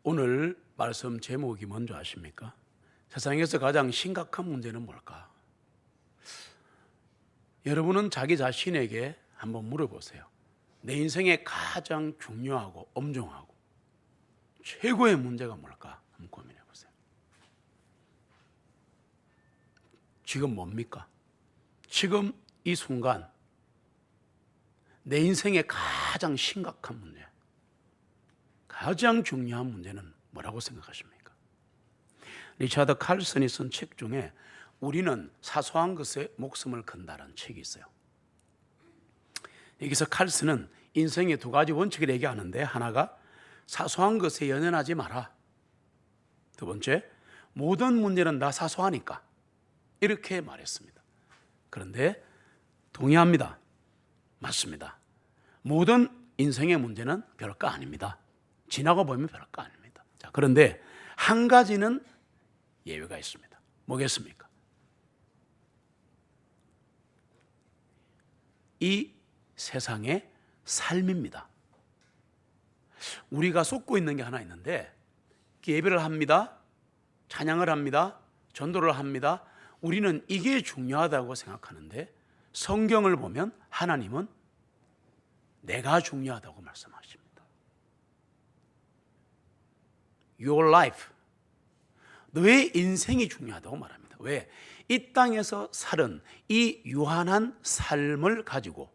오늘 말씀 제목이 뭔지 아십니까? 세상에서 가장 심각한 문제는 뭘까? 여러분은 자기 자신에게 한번 물어보세요. 내 인생에 가장 중요하고 엄중하고 최고의 문제가 뭘까? 한번 고민해 보세요. 지금 뭡니까? 지금 이 순간 내 인생의 가장 심각한 문제, 가장 중요한 문제는 뭐라고 생각하십니까? 리차드 칼슨이 쓴 책 중에 우리는 사소한 것에 목숨을 건다라는 책이 있어요. 여기서 칼슨은 인생의 두 가지 원칙을 얘기하는데, 하나가 사소한 것에 연연하지 마라. 두 번째, 모든 문제는 다 사소하니까, 이렇게 말했습니다. 그런데 동의합니다. 맞습니다. 모든 인생의 문제는 별거 아닙니다. 지나고 보면 별거 아닙니다. 자, 그런데 한 가지는 예외가 있습니다. 뭐겠습니까? 이 세상의 삶입니다. 우리가 쏟고 있는 게 하나 있는데, 예배를 합니다. 찬양을 합니다. 전도를 합니다. 우리는 이게 중요하다고 생각하는데, 성경을 보면 하나님은 내가 중요하다고 말씀하십니다. Your life, 너의 인생이 중요하다고 말합니다. 왜? 이 땅에서 살은 이 유한한 삶을 가지고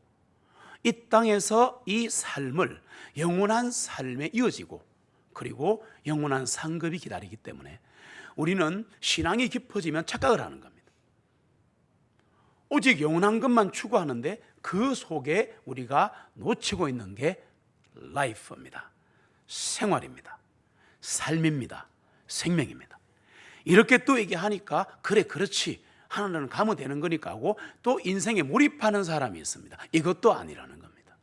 이 땅에서 이 삶을 영원한 삶에 이어지고, 그리고 영원한 상급이 기다리기 때문에 우리는 신앙이 깊어지면 착각을 하는 겁니다. 오직 영원한 것만 추구하는데 그 속에 우리가 놓치고 있는 게 라이프입니다. 생활입니다. 삶입니다. 생명입니다. 이렇게 또 얘기하니까 그래 그렇지, 하나님은 가면 되는 거니까 하고 또 인생에 몰입하는 사람이 있습니다. 이것도 아니라는 겁니다.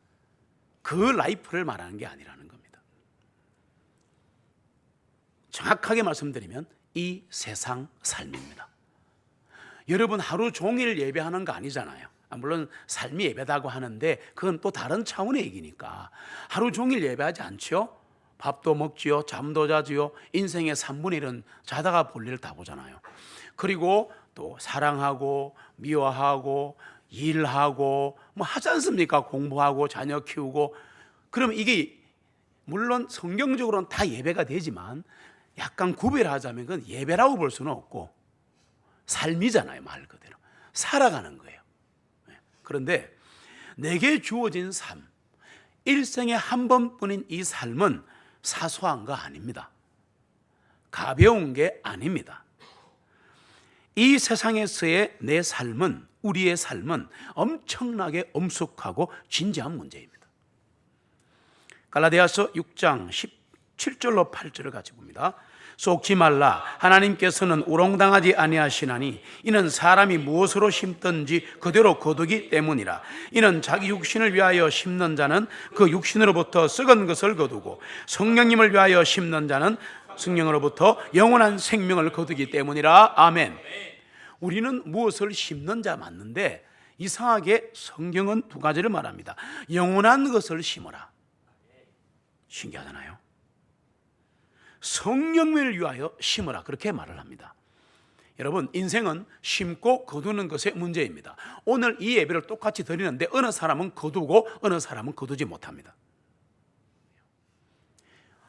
그 라이프를 말하는 게 아니라는 겁니다. 정확하게 말씀드리면 이 세상 삶입니다. 여러분 하루 종일 예배하는 거 아니잖아요. 물론 삶이 예배다고 하는데 그건 또 다른 차원의 얘기니까. 하루 종일 예배하지 않죠? 밥도 먹지요, 잠도 자지요. 인생의 3분의 1은 자다가 볼 일을 다 보잖아요. 그리고 또 사랑하고 미워하고 일하고 뭐 하지 않습니까? 공부하고 자녀 키우고. 그럼 이게 물론 성경적으로는 다 예배가 되지만 약간 구별하자면 그건 예배라고 볼 수는 없고 삶이잖아요. 말 그대로 살아가는 거예요. 그런데 내게 주어진 삶, 일생에 한 번뿐인 이 삶은 사소한 거 아닙니다. 가벼운 게 아닙니다. 이 세상에서의 내 삶은, 우리의 삶은 엄청나게 엄숙하고 진지한 문제입니다. 갈라디아서 6장 17절로 8절을 같이 봅니다. 속지 말라. 하나님께서는 우롱당하지 아니하시나니 이는 사람이 무엇으로 심든지 그대로 거두기 때문이라. 이는 자기 육신을 위하여 심는 자는 그 육신으로부터 썩은 것을 거두고 성령님을 위하여 심는 자는 성령으로부터 영원한 생명을 거두기 때문이라. 아멘. 우리는 무엇을 심는 자 맞는데 이상하게 성경은 두 가지를 말합니다. 영원한 것을 심어라. 신기하잖아요. 성령을 위하여 심으라, 그렇게 말을 합니다. 여러분, 인생은 심고 거두는 것의 문제입니다. 오늘 이 예배를 똑같이 드리는데 어느 사람은 거두고 어느 사람은 거두지 못합니다.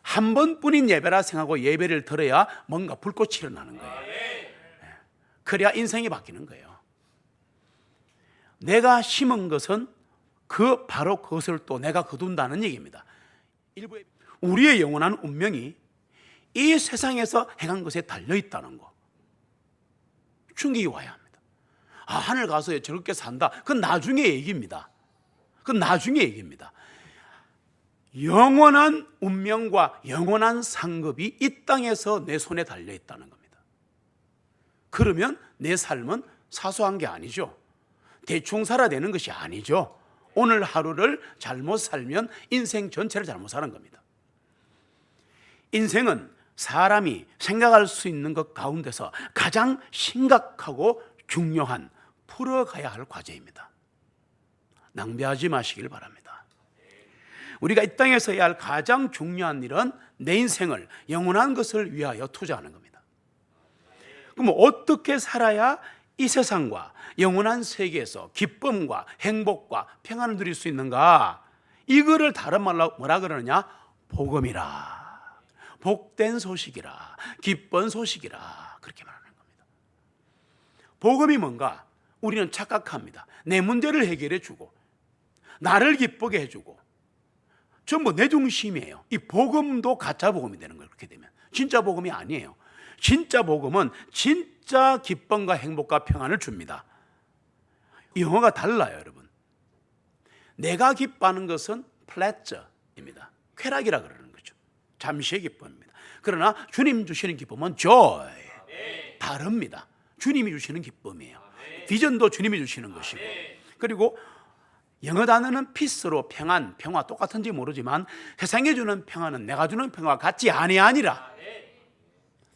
한 번뿐인 예배라 생각하고 예배를 드려야 뭔가 불꽃이 일어나는 거예요. 그래야 인생이 바뀌는 거예요. 내가 심은 것은 바로 그것을 또 내가 거둔다는 얘기입니다. 우리의 영원한 운명이 이 세상에서 행한 것에 달려있다는 거, 충격이 와야 합니다. 하늘 가서 저렇게 산다, 그건 나중에 얘기입니다. 그건 나중에 얘기입니다. 영원한 운명과 영원한 상급이 이 땅에서 내 손에 달려있다는 겁니다. 그러면 내 삶은 사소한 게 아니죠. 대충 살아야 되는 것이 아니죠. 오늘 하루를 잘못 살면 인생 전체를 잘못 사는 겁니다. 인생은 사람이 생각할 수 있는 것 가운데서 가장 심각하고 중요한, 풀어가야 할 과제입니다. 낭비하지 마시길 바랍니다. 우리가 이 땅에서 해야 할 가장 중요한 일은 내 인생을 영원한 것을 위하여 투자하는 겁니다. 그럼 어떻게 살아야 이 세상과 영원한 세계에서 기쁨과 행복과 평안을 누릴 수 있는가? 이거를 다른 말로 뭐라 그러느냐? 복음이라, 복된 소식이라, 기쁜 소식이라, 그렇게 말하는 겁니다. 복음이 뭔가? 우리는 착각합니다. 내 문제를 해결해 주고 나를 기쁘게 해주고 전부 내 중심이에요. 이 복음도 가짜 복음이 되는 거예요. 그렇게 되면 진짜 복음이 아니에요. 진짜 복음은 진짜 기쁨과 행복과 평안을 줍니다. 이 영어가 달라요, 여러분. 내가 기뻐하는 것은 pleasure입니다. 쾌락이라 그러는 거죠. 잠시의 기쁨입니다. 그러나 주님 주시는 기쁨은 joy, 다릅니다. 주님이 주시는 기쁨이에요. 비전도 주님이 주시는 것이고, 그리고 영어 단어는 peace로 평안, 평화 똑같은지 모르지만 세상에 주는 평화는 내가 주는 평화와 같지 아니하니라.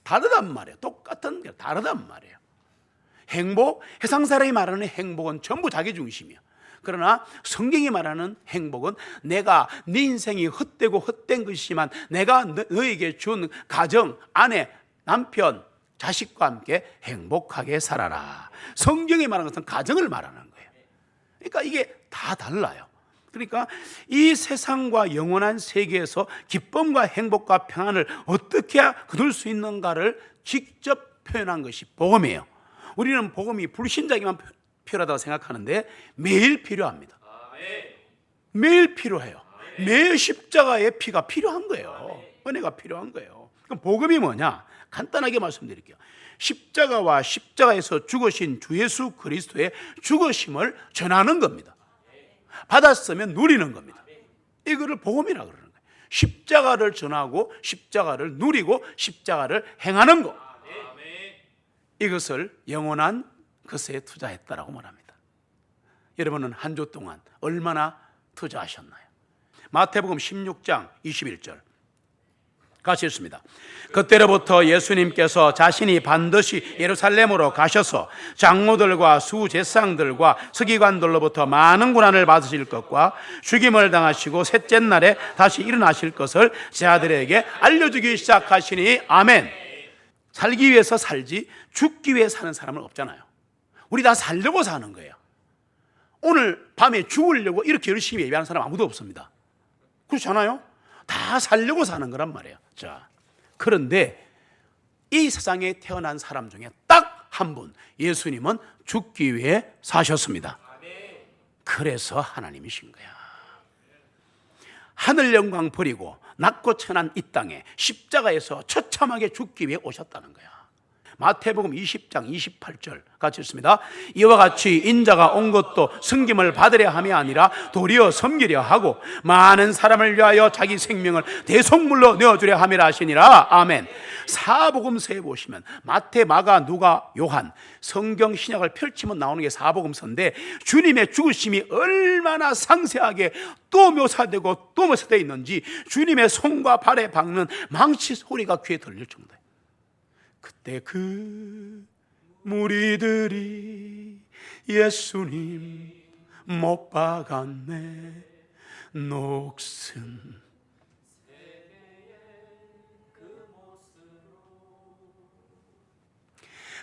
다르단 말이에요. 똑같은 게 다르단 말이에요. 행복, 세상 사람이 말하는 행복은 전부 자기 중심이야. 그러나 성경이 말하는 행복은 내가 네 인생이 헛되고 헛된 것이지만 내가 너에게 준 가정, 아내, 남편, 자식과 함께 행복하게 살아라. 성경이 말하는 것은 가정을 말하는 거예요. 그러니까 이게 다 달라요. 그러니까 이 세상과 영원한 세계에서 기쁨과 행복과 평안을 어떻게 거둘 수 있는가를 직접 표현한 것이 복음이에요. 우리는 복음이 불신자에게만 필요하다고 생각하는데 매일 필요합니다. 매일 필요해요. 매일 십자가의 피가 필요한 거예요. 은혜가 필요한 거예요. 그럼 복음이 뭐냐? 간단하게 말씀드릴게요. 십자가와 십자가에서 죽으신 주 예수 그리스도의 죽으심을 전하는 겁니다. 받았으면 누리는 겁니다. 이거를 복음이라고 그러는 거예요. 십자가를 전하고 십자가를 누리고 십자가를 행하는 것, 이것을 영원한 것에 투자했다라고 말합니다. 여러분은 한 주 동안 얼마나 투자하셨나요? 마태복음 16장 21절 같이 읽습니다. 그때로부터 예수님께서 자신이 반드시 예루살렘으로 가셔서 장로들과 수제사장들과 서기관들로부터 많은 고난을 받으실 것과 죽임을 당하시고 셋째 날에 다시 일어나실 것을 제자들에게 알려주기 시작하시니 아멘. 살기 위해서 살지 죽기 위해 사는 사람은 없잖아요. 우리 다 살려고 사는 거예요. 오늘 밤에 죽으려고 이렇게 열심히 예배하는 사람 아무도 없습니다. 그렇지 않아요? 다 살려고 사는 거란 말이에요. 자, 그런데 이 세상에 태어난 사람 중에 딱 한 분, 예수님은 죽기 위해 사셨습니다. 그래서 하나님이신 거야. 하늘 영광 버리고 낮고 천한 이 땅에 십자가에서 처참하게 죽기 위해 오셨다는 거야. 마태복음 20장 28절 같이 읽습니다. 이와 같이 인자가 온 것도 섬김을 받으려 함이 아니라 도리어 섬기려 하고 많은 사람을 위하여 자기 생명을 대속물로 내어주려 함이라 하시니라. 아멘. 사복음서에 보시면 마태, 마가, 누가, 요한 성경 신약을 펼치면 나오는 게 사복음서인데 주님의 죽으심이 얼마나 상세하게 또 묘사되고 또 묘사되어 있는지 주님의 손과 발에 박는 망치 소리가 귀에 들릴 정도예요. 그때 그 무리들이 예수님 못 박았네 녹슨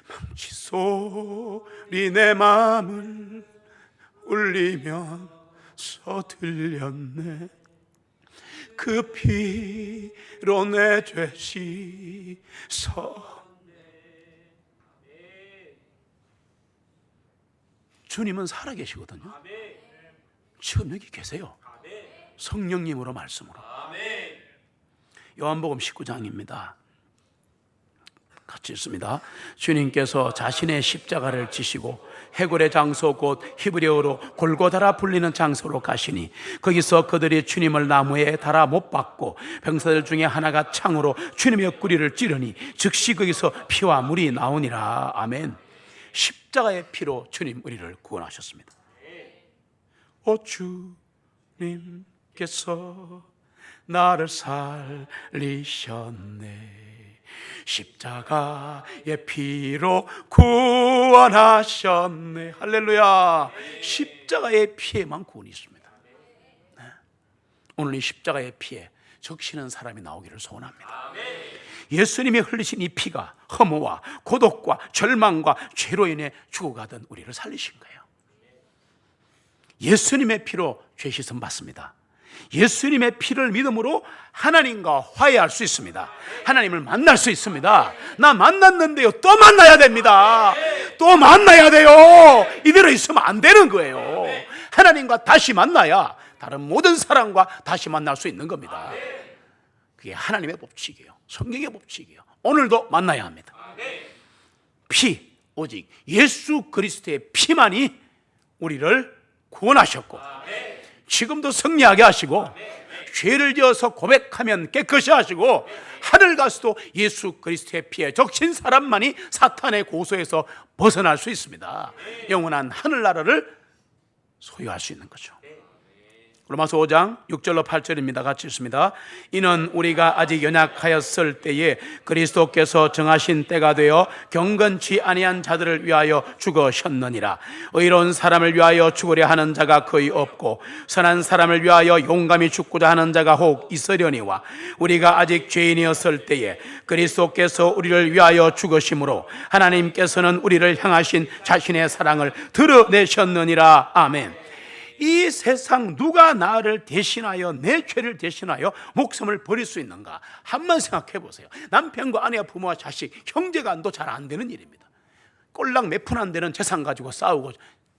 망치 소리 내 마음을 울리면서 들렸네. 그 피로 내 죄 씻어. 주님은 살아계시거든요. 지금 여기 계세요. 성령님으로 말씀으로. 요한복음 19장입니다. 같이 읽습니다. 주님께서 자신의 십자가를 지시고 해골의 장소 곧 히브리어로 골고다라 불리는 장소로 가시니 거기서 그들이 주님을 나무에 달아 못 박고 병사들 중에 하나가 창으로 주님의 옆구리를 찌르니 즉시 거기서 피와 물이 나오니라. 아멘. 십자가의 피로 주님 우리를 구원하셨습니다. 오 주님께서 나를 살리셨네. 십자가의 피로 구원하셨네. 할렐루야. 십자가의 피에만 구원이 있습니다. 네. 오늘 이 십자가의 피에 적시는 사람이 나오기를 소원합니다. 예수님이 흘리신 이 피가 허무와 고독과 절망과 죄로 인해 죽어가던 우리를 살리신 거예요. 예수님의 피로 죄 씻음 받습니다. 예수님의 피를 믿음으로 하나님과 화해할 수 있습니다. 하나님을 만날 수 있습니다. 나 만났는데요, 또 만나야 됩니다. 또 만나야 돼요. 이대로 있으면 안 되는 거예요. 하나님과 다시 만나야 다른 모든 사람과 다시 만날 수 있는 겁니다. 그게 하나님의 법칙이에요. 성경의 법칙이에요. 오늘도 만나야 합니다. 피, 오직 예수 그리스도의 피만이 우리를 구원하셨고 지금도 승리하게 하시고 죄를 지어서 고백하면 깨끗이 하시고 하늘 가서도 예수 그리스도의 피에 적신 사람만이 사탄의 고소에서 벗어날 수 있습니다. 영원한 하늘나라를 소유할 수 있는 거죠. 로마서 5장 6절로 8절입니다. 같이 읽습니다. 이는 우리가 아직 연약하였을 때에 그리스도께서 정하신 때가 되어 경건치 아니한 자들을 위하여 죽으셨느니라. 의로운 사람을 위하여 죽으려 하는 자가 거의 없고 선한 사람을 위하여 용감히 죽고자 하는 자가 혹 있으려니와 우리가 아직 죄인이었을 때에 그리스도께서 우리를 위하여 죽으심으로 하나님께서는 우리를 향하신 자신의 사랑을 드러내셨느니라. 아멘. 이 세상 누가 나를 대신하여 내 죄를 대신하여 목숨을 버릴 수 있는가? 한번 생각해 보세요. 남편과 아내와 부모와 자식, 형제간도 잘 안 되는 일입니다. 꼴랑 몇 푼 안 되는 재산 가지고 싸우고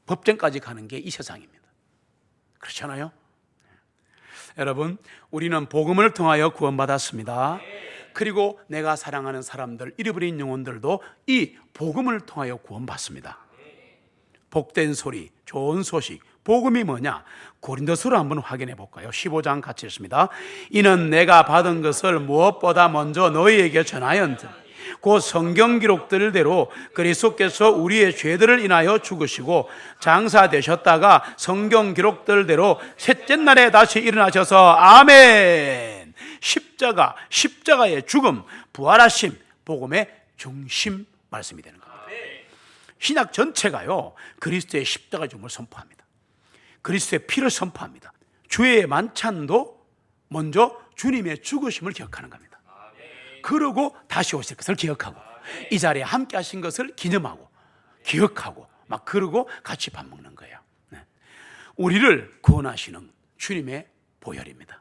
법정까지 가는 게 이 세상입니다. 그렇잖아요? 여러분, 우리는 복음을 통하여 구원받았습니다. 그리고 내가 사랑하는 사람들, 잃어버린 영혼들도 이 복음을 통하여 구원받습니다. 복된 소리, 좋은 소식, 복음이 뭐냐? 고린도서로 한번 확인해 볼까요? 15장 같이 읽습니다. 이는 내가 받은 것을 무엇보다 먼저 너희에게 전하였느니 그 성경 기록들대로 그리스도께서 우리의 죄들을 인하여 죽으시고 장사되셨다가 성경 기록들대로 셋째 날에 다시 일어나셔서 아멘. 십자가의 죽음, 부활하심, 복음의 중심 말씀이 되는 겁니다. 신약 전체가요 그리스도의 십자가 죽음을 선포합니다. 그리스도의 피를 선포합니다. 주의 만찬도 먼저 주님의 죽으심을 기억하는 겁니다. 그러고 다시 오실 것을 기억하고 이 자리에 함께 하신 것을 기념하고 기억하고 막 그러고 같이 밥 먹는 거예요. 우리를 구원하시는 주님의 보혈입니다.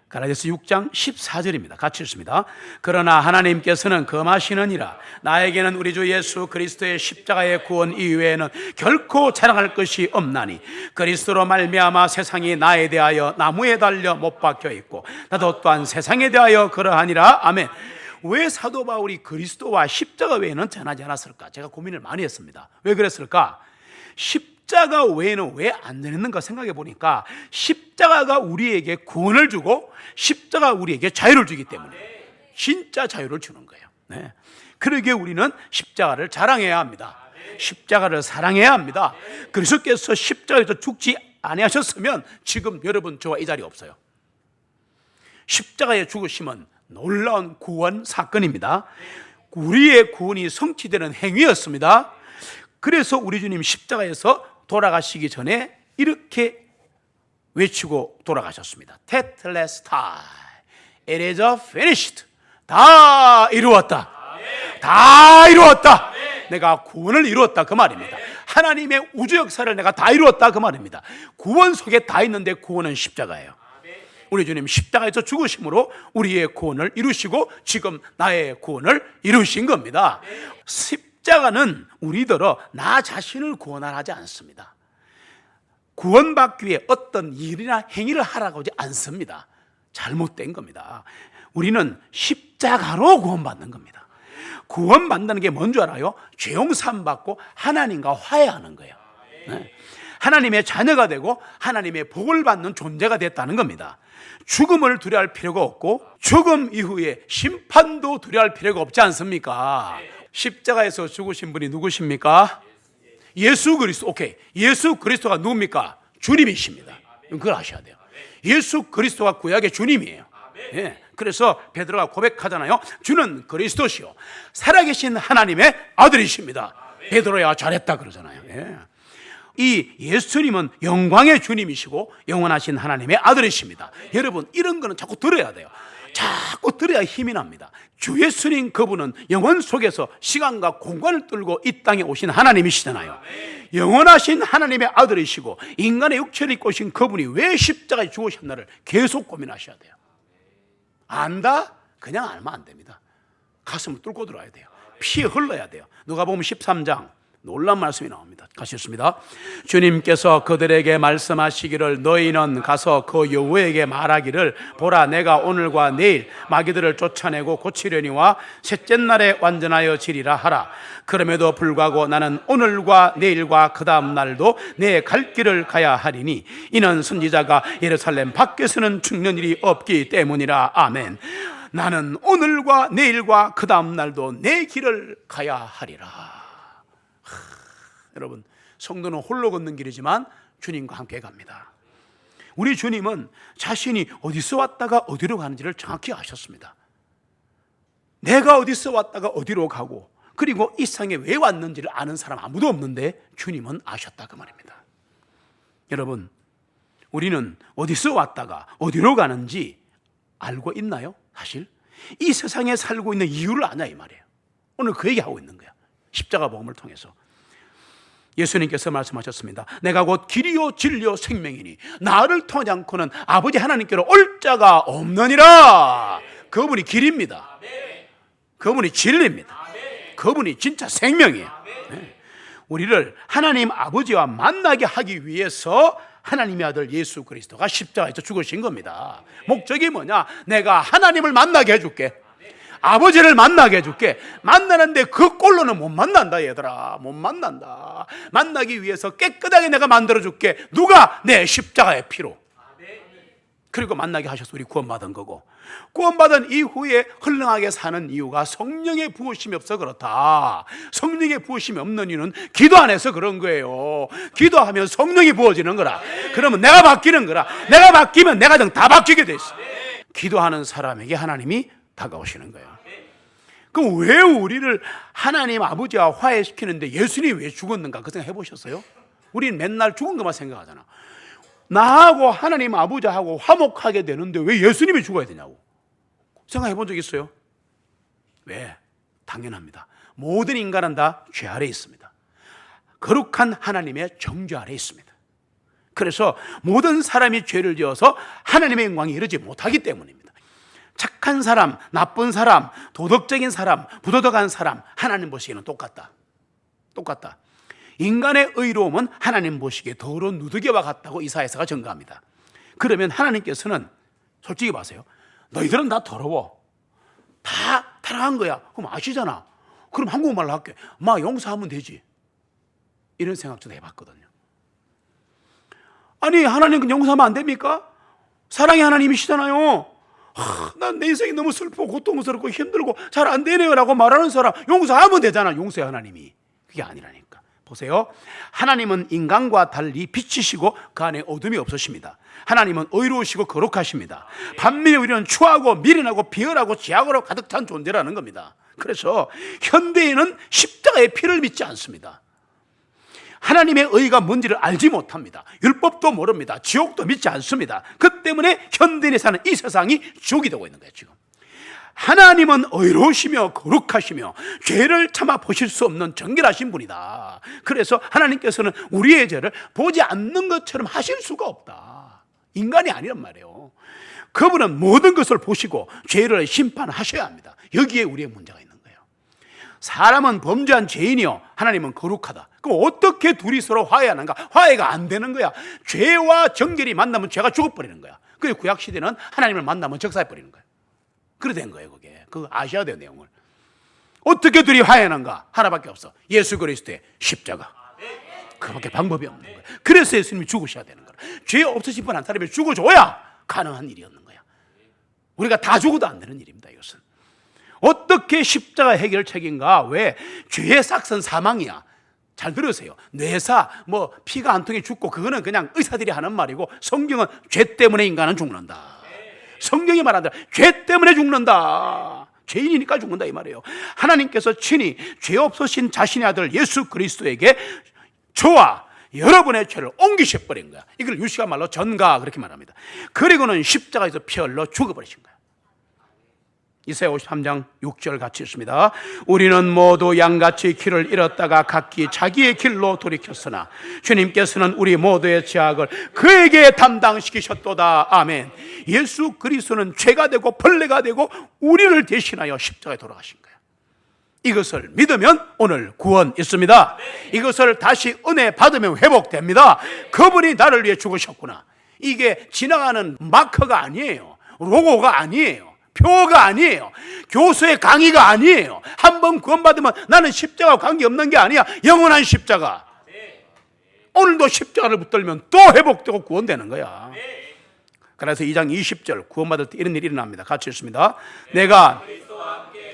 갈라디아서 6장 14절입니다. 같이 읽습니다. 그러나 하나님께서는 금하시느니라. 나에게는 우리 주 예수 그리스도의 십자가의 구원 이외에는 결코 자랑할 것이 없나니 그리스도로 말미암아 세상이 나에 대하여 나무에 달려 못 박혀 있고 나도 또한 세상에 대하여 그러하니라. 아멘. 왜 사도 바울이 그리스도와 십자가 외에는 전하지 않았을까? 제가 고민을 많이 했습니다. 왜 그랬을까? 십자가 외에는 왜 안 전했는가 생각해 보니까 십자가가 우리에게 구원을 주고 십자가가 우리에게 자유를 주기 때문에 진짜 자유를 주는 거예요. 네. 그러기에 우리는 십자가를 자랑해야 합니다. 십자가를 사랑해야 합니다. 그리스도께서 십자가에서 죽지 아니하셨으면 지금 여러분 저와 이 자리에 없어요. 십자가의 죽으심은 놀라운 구원 사건입니다. 우리의 구원이 성취되는 행위였습니다. 그래서 우리 주님 십자가에서 돌아가시기 전에 이렇게 외치고 돌아가셨습니다. Tetelestai, it is finished. 다 이루었다. 다 이루었다. 내가 구원을 이루었다 그 말입니다. 하나님의 우주 역사를 내가 다 이루었다 그 말입니다. 구원 속에 다 있는데 구원은 십자가예요. 우리 주님 십자가에서 죽으심으로 우리의 구원을 이루시고 지금 나의 구원을 이루신 겁니다. 십자가는 우리더러 나 자신을 구원하지 않습니다. 구원받기 위해 어떤 일이나 행위를 하라고 하지 않습니다. 잘못된 겁니다. 우리는 십자가로 구원받는 겁니다. 구원받는 게 뭔 줄 알아요? 죄 용서함 받고 하나님과 화해하는 거예요. 네. 하나님의 자녀가 되고 하나님의 복을 받는 존재가 됐다는 겁니다. 죽음을 두려워할 필요가 없고 죽음 이후에 심판도 두려워할 필요가 없지 않습니까? 십자가에서 죽으신 분이 누구십니까? 예수 그리스도. 오케이. 예수 그리스도가 누굽니까? 주님이십니다. 그걸 아셔야 돼요. 예수 그리스도가 구약의 주님이에요. 예. 그래서 베드로가 고백하잖아요. 주는 그리스도시요 살아계신 하나님의 아들이십니다. 베드로야 잘했다 그러잖아요. 예. 이 예수님은 영광의 주님이시고 영원하신 하나님의 아들이십니다. 여러분, 이런 거는 자꾸 들어야 돼요. 자꾸 들어야 힘이 납니다. 주 예수님 그분은 영원 속에서 시간과 공간을 뚫고 이 땅에 오신 하나님이시잖아요. 영원하신 하나님의 아들이시고 인간의 육체를 입고 오신 그분이 왜 십자가에 죽으셨나를 계속 고민하셔야 돼요. 안다? 그냥 알면 안 됩니다. 가슴을 뚫고 들어야 돼요. 피 흘러야 돼요. 누가복음 13장 놀라운 말씀이 나옵니다. 가셨습니다. 주님께서 그들에게 말씀하시기를 너희는 가서 그 여우에게 말하기를 보라 내가 오늘과 내일 마귀들을 쫓아내고 고치려니와 셋째 날에 완전하여 지리라 하라. 그럼에도 불구하고 나는 오늘과 내일과 그 다음 날도 내 갈 길을 가야 하리니 이는 선지자가 예루살렘 밖에서는 죽는 일이 없기 때문이라. 아멘. 나는 오늘과 내일과 그 다음 날도 내 길을 가야 하리라. 여러분, 성도는 홀로 걷는 길이지만 주님과 함께 갑니다. 우리 주님은 자신이 어디서 왔다가 어디로 가는지를 정확히 아셨습니다. 내가 어디서 왔다가 어디로 가고 그리고 이 세상에 왜 왔는지를 아는 사람 아무도 없는데 주님은 아셨다 그 말입니다. 여러분, 우리는 어디서 왔다가 어디로 가는지 알고 있나요? 사실 이 세상에 살고 있는 이유를 아냐 이 말이에요. 오늘 그 얘기하고 있는 거야. 십자가 복음을 통해서 예수님께서 말씀하셨습니다. 내가 곧 길이요 진리요 생명이니 나를 통하지 않고는 아버지 하나님께로 올 자가 없느니라. 그분이 길입니다. 그분이 진리입니다. 그분이 진짜 생명이에요. 우리를 하나님 아버지와 만나게 하기 위해서 하나님의 아들 예수 그리스도가 십자가에서 죽으신 겁니다. 목적이 뭐냐? 내가 하나님을 만나게 해줄게. 아버지를 만나게 해줄게. 만나는데 그 꼴로는 못 만난다 얘들아. 못 만난다. 만나기 위해서 깨끗하게 내가 만들어줄게. 누가? 내 십자가의 피로. 그리고 만나게 하셔서 우리 구원받은 거고, 구원받은 이후에 흘렁하게 사는 이유가 성령의 부으심이 없어 그렇다. 성령의 부으심이 없는 이유는 기도 안 해서 그런 거예요. 기도하면 성령이 부어지는 거라. 그러면 내가 바뀌는 거라. 내가 바뀌면 내가 다 바뀌게 돼 있어. 기도하는 사람에게 하나님이 다가오시는 거예요. 그럼 왜 우리를 하나님 아버지와 화해시키는데 예수님이 왜 죽었는가? 그 생각 해보셨어요? 우리는 맨날 죽은 것만 생각하잖아. 나하고 하나님 아버지하고 화목하게 되는데 왜 예수님이 죽어야 되냐고 생각해 본 적 있어요? 왜? 당연합니다. 모든 인간은 다 죄 아래 있습니다. 거룩한 하나님의 정죄 아래 있습니다. 그래서 모든 사람이 죄를 지어서 하나님의 영광에 이르지 못하기 때문입니다. 착한 사람, 나쁜 사람, 도덕적인 사람, 부도덕한 사람 하나님 보시기에는 똑같다. 똑같다. 인간의 의로움은 하나님 보시기에 더러운 누더기와 같다고 이사야서가 증거합니다. 그러면 하나님께서는 솔직히 봐세요. 너희들은 다 더러워. 다 타락한 거야. 그럼 아시잖아. 그럼 한국말로 할게. 마 용서하면 되지. 이런 생각 좀 해봤거든요. 아니 하나님 용서하면 안 됩니까? 사랑의 하나님이시잖아요. 난 내 인생이 너무 슬프고 고통스럽고 힘들고 잘 안 되네요 라고 말하는 사람 용서하면 되잖아. 용서의 하나님이. 그게 아니라니까. 보세요. 하나님은 인간과 달리 빛이시고 그 안에 어둠이 없으십니다. 하나님은 의로우시고 거룩하십니다. 반면에 우리는 추하고 미련하고 비열하고 죄악으로 가득 찬 존재라는 겁니다. 그래서 현대인은 십자가의 피를 믿지 않습니다. 하나님의 의가 뭔지를 알지 못합니다. 율법도 모릅니다. 지옥도 믿지 않습니다. 그 때문에 현대인이 사는 이 세상이 지옥이 되고 있는 거예요. 지금 하나님은 의로우시며 거룩하시며 죄를 참아 보실 수 없는 정결하신 분이다. 그래서 하나님께서는 우리의 죄를 보지 않는 것처럼 하실 수가 없다. 인간이 아니란 말이에요. 그분은 모든 것을 보시고 죄를 심판하셔야 합니다. 여기에 우리의 문제가 있는 거예요. 사람은 범죄한 죄인이요 하나님은 거룩하다. 그럼 어떻게 둘이 서로 화해하는가? 화해가 안 되는 거야. 죄와 정결이 만나면 죄가 죽어버리는 거야. 그리고 구약시대는 하나님을 만나면 적사해버리는 거야. 그래 된 거예요. 그게 그거 아셔야 돼요. 내용을 어떻게 둘이 화해하는가? 하나밖에 없어. 예수 그리스도의 십자가. 그밖에 방법이 없는 거예요. 그래서 예수님이 죽으셔야 되는 거야. 죄 없으신 분 한 사람이 죽어줘야 가능한 일이었는 거야. 우리가 다 죽어도 안 되는 일입니다. 이것은 어떻게 십자가 해결책인가? 왜? 죄의 삭선 사망이야. 잘 들으세요. 뇌사 뭐 피가 한 통에 죽고 그거는 그냥 의사들이 하는 말이고 성경은 죄 때문에 인간은 죽는다. 성경이 말한다. 죄 때문에 죽는다. 죄인이니까 죽는다 이 말이에요. 하나님께서 친히 죄 없으신 자신의 아들 예수 그리스도에게 저와 여러분의 죄를 옮기셔버린 거야. 이걸 유시가 말로 전가 그렇게 말합니다. 그리고는 십자가에서 피 흘러 죽어버리신 거야. 이사야 53장 6절 같이 있습니다. 우리는 모두 양같이 길을 잃었다가 각기 자기의 길로 돌이켰으나 주님께서는 우리 모두의 죄악을 그에게 담당시키셨도다. 아멘. 예수 그리스도는 죄가 되고 벌레가 되고 우리를 대신하여 십자가에 돌아가신 거예요. 이것을 믿으면 오늘 구원 있습니다. 이것을 다시 은혜 받으면 회복됩니다. 그분이 나를 위해 죽으셨구나. 이게 지나가는 마커가 아니에요. 로고가 아니에요. 표가 아니에요. 교수의 강의가 아니에요. 한번 구원받으면 나는 십자가와 관계없는 게 아니야. 영원한 십자가. 오늘도 십자가를 붙들면 또 회복되고 구원되는 거야. 그래서 2장 20절 구원받을 때 이런 일이 일어납니다. 같이 읽습니다. 내가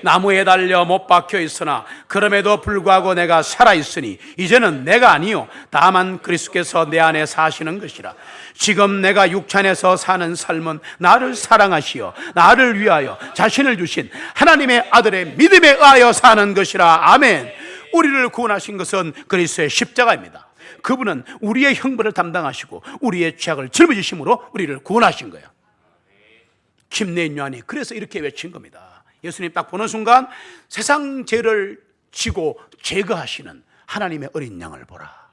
나무에 달려 못 박혀 있으나 그럼에도 불구하고 내가 살아있으니 이제는 내가 아니요 다만 그리스도께서 내 안에 사시는 것이라. 지금 내가 육체에서 사는 삶은 나를 사랑하시어 나를 위하여 자신을 주신 하나님의 아들의 믿음에 의하여 사는 것이라. 아멘. 우리를 구원하신 것은 그리스도의 십자가입니다. 그분은 우리의 형벌을 담당하시고 우리의 죄악을 짊어지심으로 우리를 구원하신 거예요. 김내인 요한이 그래서 이렇게 외친 겁니다. 예수님 딱 보는 순간 세상 죄를 지고 제거하시는 하나님의 어린 양을 보라.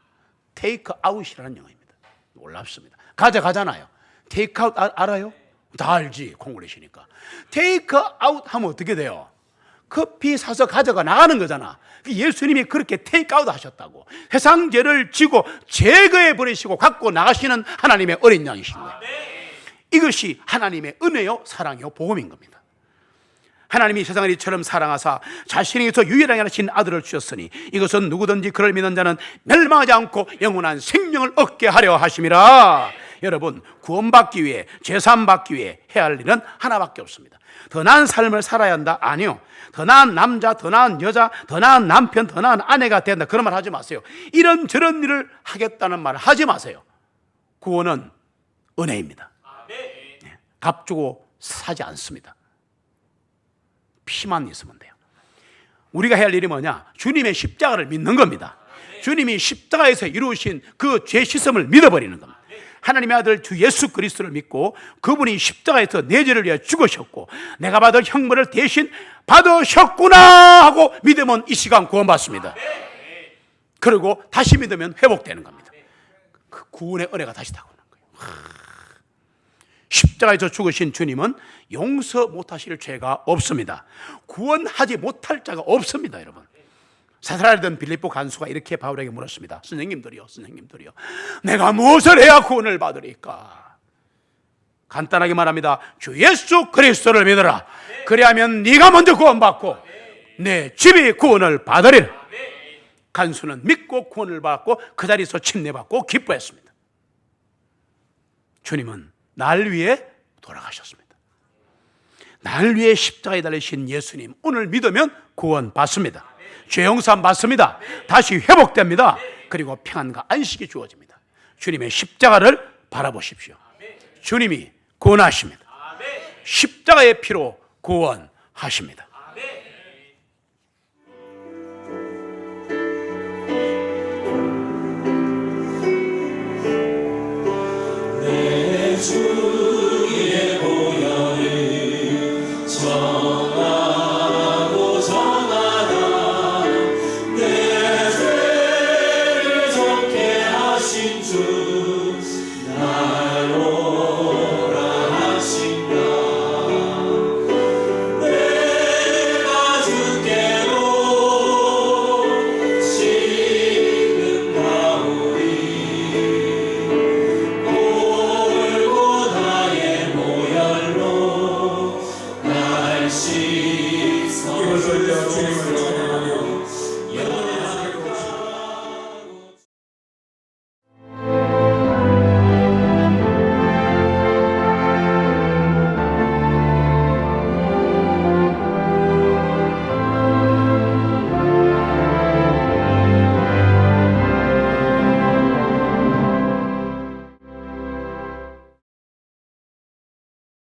테이크 아웃이라는 영어입니다. 놀랍습니다. 가져가잖아요. 테이크 아웃 알아요? 다 알지, 콩글리시니까. 테이크 아웃 하면 어떻게 돼요? 커피 사서 가져가 나가는 거잖아. 예수님이 그렇게 테이크 아웃 하셨다고. 세상 죄를 지고 제거해 버리시고 갖고 나가시는 하나님의 어린 양이신 거예요. 이것이 하나님의 은혜요 사랑이요 복음인 겁니다. 하나님이 세상을 이처럼 사랑하사 자신에게서 유일하게 하신 아들을 주셨으니 이것은 누구든지 그를 믿는 자는 멸망하지 않고 영원한 생명을 얻게 하려 하심이라. 여러분, 구원받기 위해, 제사함받기 위해 해야 할 일은 하나밖에 없습니다. 더 나은 삶을 살아야 한다? 아니요. 더 나은 남자, 더 나은 여자, 더 나은 남편, 더 나은 아내가 된다, 그런 말 하지 마세요. 이런 저런 일을 하겠다는 말을 하지 마세요. 구원은 은혜입니다. 값 주고 사지 않습니다. 피만 있으면 돼요. 우리가 해야 할 일이 뭐냐? 주님의 십자가를 믿는 겁니다. 주님이 십자가에서 이루신 그 죄 씻음을 믿어버리는 겁니다. 하나님의 아들 주 예수 그리스도를 믿고 그분이 십자가에서 내 죄를 위해 죽으셨고 내가 받을 형벌을 대신 받으셨구나 하고 믿으면 이 시간 구원받습니다. 그리고 다시 믿으면 회복되는 겁니다. 그 구원의 은혜가 다시 다가오는 거예요. 십자가에서 죽으신 주님은 용서 못하실 죄가 없습니다. 구원하지 못할 자가 없습니다. 여러분, 사살하던 빌립보 간수가 이렇게 바울에게 물었습니다. 선생님들이요, 내가 무엇을 해야 구원을 받으리까? 간단하게 말합니다. 주 예수 그리스도를 믿어라. 그리하면 네가 먼저 구원받고 내 집이 구원을 받으리라. 간수는 믿고 구원을 받고 그 자리에서 침례받고 기뻐했습니다. 주님은 날 위해 돌아가셨습니다. 날 위해 십자가에 달리신 예수님, 오늘 믿으면 구원 받습니다. 죄 용서 받습니다. 다시 회복됩니다. 그리고 평안과 안식이 주어집니다. 주님의 십자가를 바라보십시오. 주님이 구원하십니다. 십자가의 피로 구원하십니다. 내 주